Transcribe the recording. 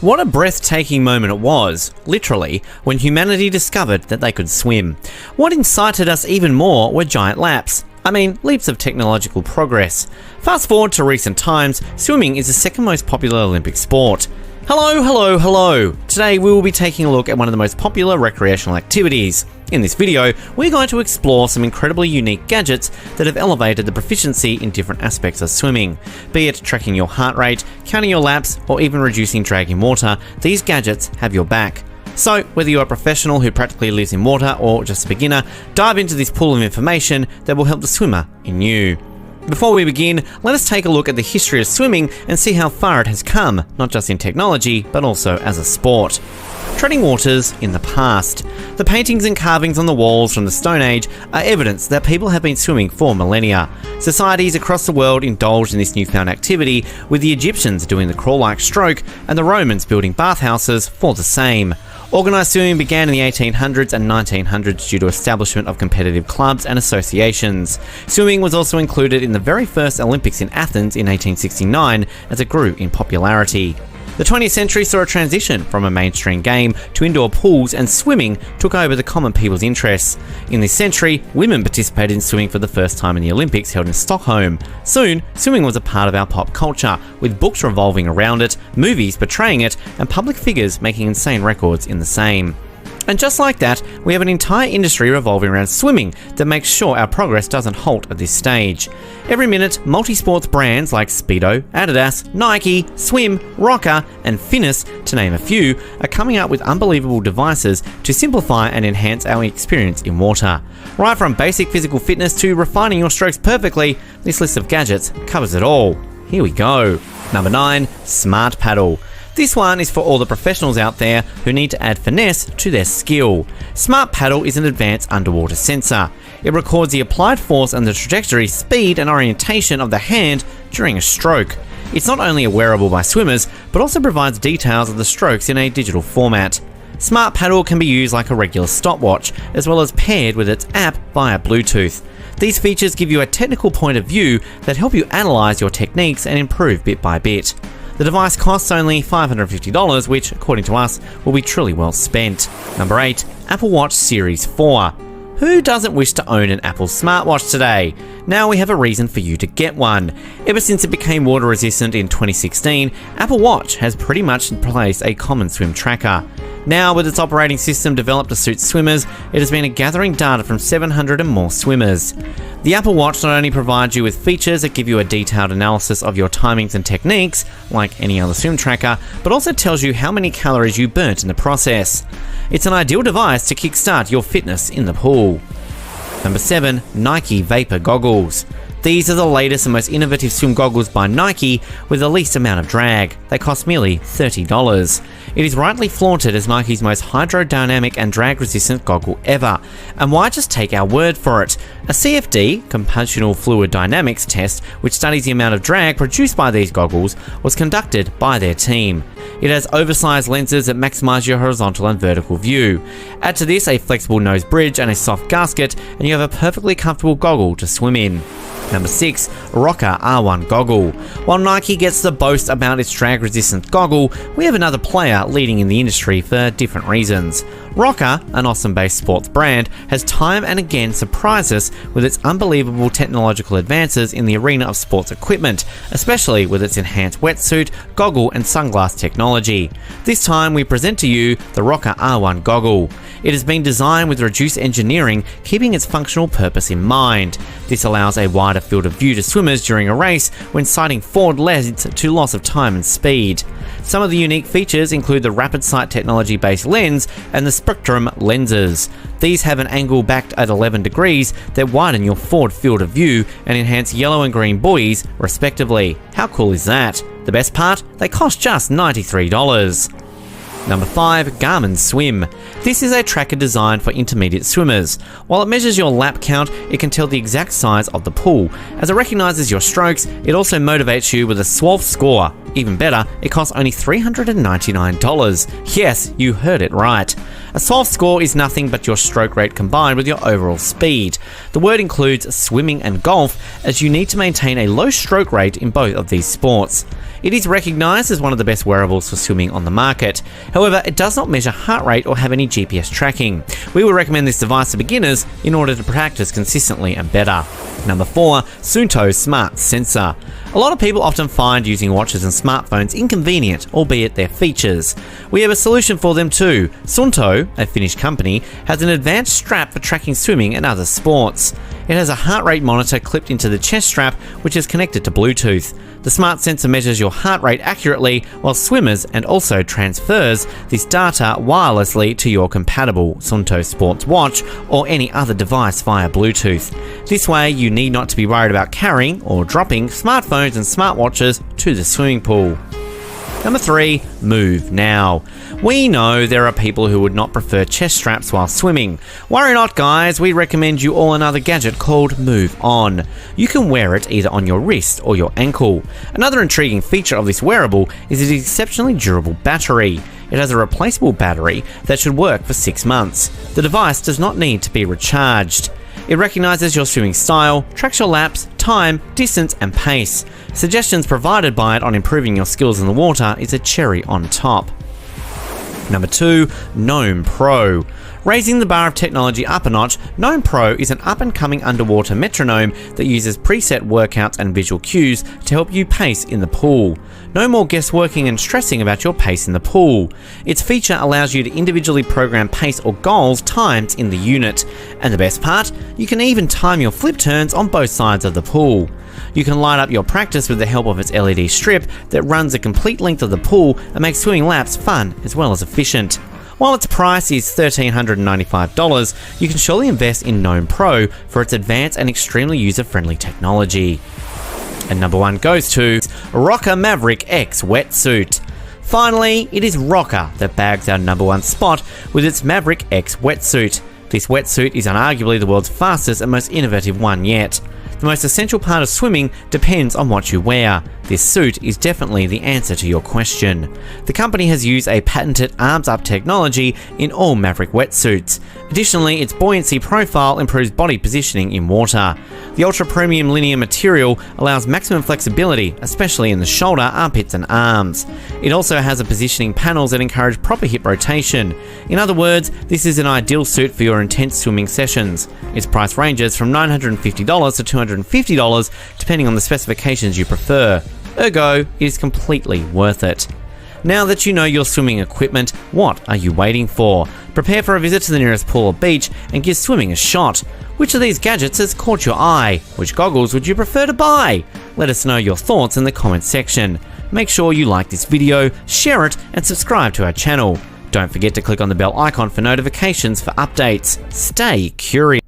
What a breathtaking moment it was, literally, when humanity discovered that they could swim. What incited us even more were giant laps. I mean, leaps of technological progress. Fast forward to recent times, swimming is the second most popular Olympic sport. Hello. Today we will be taking a look at one of the most popular recreational activities. In this video, we're going to explore some incredibly unique gadgets that have elevated the proficiency in different aspects of swimming. Be it tracking your heart rate, counting your laps, or even reducing drag in water, these gadgets have your back. So, whether you're a professional who practically lives in water or just a beginner, dive into this pool of information that will help the swimmer in you. Before we begin, let us take a look at the history of swimming and see how far it has come, not just in technology, but also as a sport. Treading waters in the past. The paintings and carvings on the walls from the Stone Age are evidence that people have been swimming for millennia. Societies across the world indulged in this newfound activity, with the Egyptians doing the crawl-like stroke and the Romans building bathhouses for the same. Organised swimming began in the 1800s and 1900s due to establishment of competitive clubs and associations. Swimming was also included in the very first Olympics in Athens in 1869 as it grew in popularity. The 20th century saw a transition from a mainstream game to indoor pools, and swimming took over the common people's interests. In this century, women participated in swimming for the first time in the Olympics held in Stockholm. Soon, swimming was a part of our pop culture, with books revolving around it, movies portraying it, and public figures making insane records in the same. And just like that, we have an entire industry revolving around swimming that makes sure our progress doesn't halt at this stage. Every minute, multi-sports brands like Speedo, Adidas, Nike, Swim, Rocker, and Finnis, to name a few, are coming up with unbelievable devices to simplify and enhance our experience in water. Right from basic physical fitness to refining your strokes perfectly, this list of gadgets covers it all. Here we go. Number 9, Smart Paddle. This one is for all the professionals out there who need to add finesse to their skill. Smart Paddle is an advanced underwater sensor. It records the applied force and the trajectory, speed, and orientation of the hand during a stroke. It's not only a wearable by swimmers, but also provides details of the strokes in a digital format. Smart Paddle can be used like a regular stopwatch, as well as paired with its app via Bluetooth. These features give you a technical point of view that help you analyze your techniques and improve bit by bit. The device costs only $550, which, according to us, will be truly well spent. Number 8, Apple Watch Series 4. Who doesn't wish to own an Apple smartwatch today? Now we have a reason for you to get one. Ever since it became water resistant in 2016, Apple Watch has pretty much replaced a common swim tracker. Now, with its operating system developed to suit swimmers, it has been gathering data from 700 and more swimmers. The Apple Watch not only provides you with features that give you a detailed analysis of your timings and techniques, like any other swim tracker, but also tells you how many calories you burnt in the process. It's an ideal device to kickstart your fitness in the pool. Number 7, Nike Vapor Goggles. These are the latest and most innovative swim goggles by Nike with the least amount of drag. They cost merely $30. It is rightly flaunted as Nike's most hydrodynamic and drag-resistant goggle ever. And why just take our word for it? A CFD, Computational Fluid Dynamics test, which studies the amount of drag produced by these goggles, was conducted by their team. It has oversized lenses that maximize your horizontal and vertical view. Add to this a flexible nose bridge and a soft gasket, and you have a perfectly comfortable goggle to swim in. Number 6, Rocker R1 Goggle. While Nike gets the boast about its drag-resistant goggle, we have another player leading in the industry for different reasons. Rocker, an Austin-based sports brand, has time and again surprised us with its unbelievable technological advances in the arena of sports equipment, especially with its enhanced wetsuit, goggle, and sunglass technology. This time we present to you the Rocker R1 Goggle. It has been designed with reduced engineering, keeping its functional purpose in mind. This allows a wider field of view to swimmers during a race when sighting forward leads to loss of time and speed. Some of the unique features include the rapid sight technology-based lens and the Spectrum lenses. These have an angle backed at 11 degrees that widen your forward field of view and enhance yellow and green buoys, respectively. How cool is that? The best part? They cost just $93. Number 5, Garmin Swim. This is a tracker designed for intermediate swimmers. While it measures your lap count, it can tell the exact size of the pool. As it recognizes your strokes, it also motivates you with a SWOLF score. Even better, it costs only $399. Yes, you heard it right. A SWOLF score is nothing but your stroke rate combined with your overall speed. The word includes swimming and golf, as you need to maintain a low stroke rate in both of these sports. It is recognised as one of the best wearables for swimming on the market. However, it does not measure heart rate or have any GPS tracking. We would recommend this device to beginners in order to practice consistently and better. Number 4. Suunto Smart Sensor. A lot of people often find using watches and smartphones inconvenient, albeit their features. We have a solution for them too. Suunto, a Finnish company, has an advanced strap for tracking swimming and other sports. It has a heart rate monitor clipped into the chest strap, which is connected to Bluetooth. The smart sensor measures your heart rate accurately while swimmers and also transfers this data wirelessly to your compatible Suunto sports watch or any other device via Bluetooth. This way, you need not to be worried about carrying or dropping smartphones and smartwatches to the swimming pool. Number 3. Move Now. We know there are people who would not prefer chest straps while swimming. Worry not, guys, we recommend you all another gadget called Move On. You can wear it either on your wrist or your ankle. Another intriguing feature of this wearable is its exceptionally durable battery. It has a replaceable battery that should work for 6 months. The device does not need to be recharged. It recognises your swimming style, tracks your laps, time, distance and pace. Suggestions provided by it on improving your skills in the water is a cherry on top. Number 2. Gnome Pro. Raising the bar of technology up a notch, Gnome Pro is an up-and-coming underwater metronome that uses preset workouts and visual cues to help you pace in the pool. No more guessworking and stressing about your pace in the pool. Its feature allows you to individually program pace or goals timed in the unit. And the best part? You can even time your flip turns on both sides of the pool. You can light up your practice with the help of its LED strip that runs the complete length of the pool and makes swimming laps fun as well as efficient. While its price is $1,395, you can surely invest in Gnome Pro for its advanced and extremely user-friendly technology. And number 1 goes to Rocker Maverick X wetsuit. Finally, it is Rocker that bags our number 1 spot with its Maverick X wetsuit. This wetsuit is unarguably the world's fastest and most innovative one yet. The most essential part of swimming depends on what you wear. This suit is definitely the answer to your question. The company has used a patented arms-up technology in all Maverick wetsuits. Additionally, its buoyancy profile improves body positioning in water. The ultra-premium linear material allows maximum flexibility, especially in the shoulder, armpits and arms. It also has a positioning panels that encourage proper hip rotation. In other words, this is an ideal suit for your intense swimming sessions. Its price ranges from $950 to $250, depending on the specifications you prefer. Ergo, it is completely worth it. Now that you know your swimming equipment, what are you waiting for? Prepare for a visit to the nearest pool or beach and give swimming a shot. Which of these gadgets has caught your eye? Which goggles would you prefer to buy? Let us know your thoughts in the comments section. Make sure you like this video, share it, and subscribe to our channel. Don't forget to click on the bell icon for notifications for updates. Stay curious.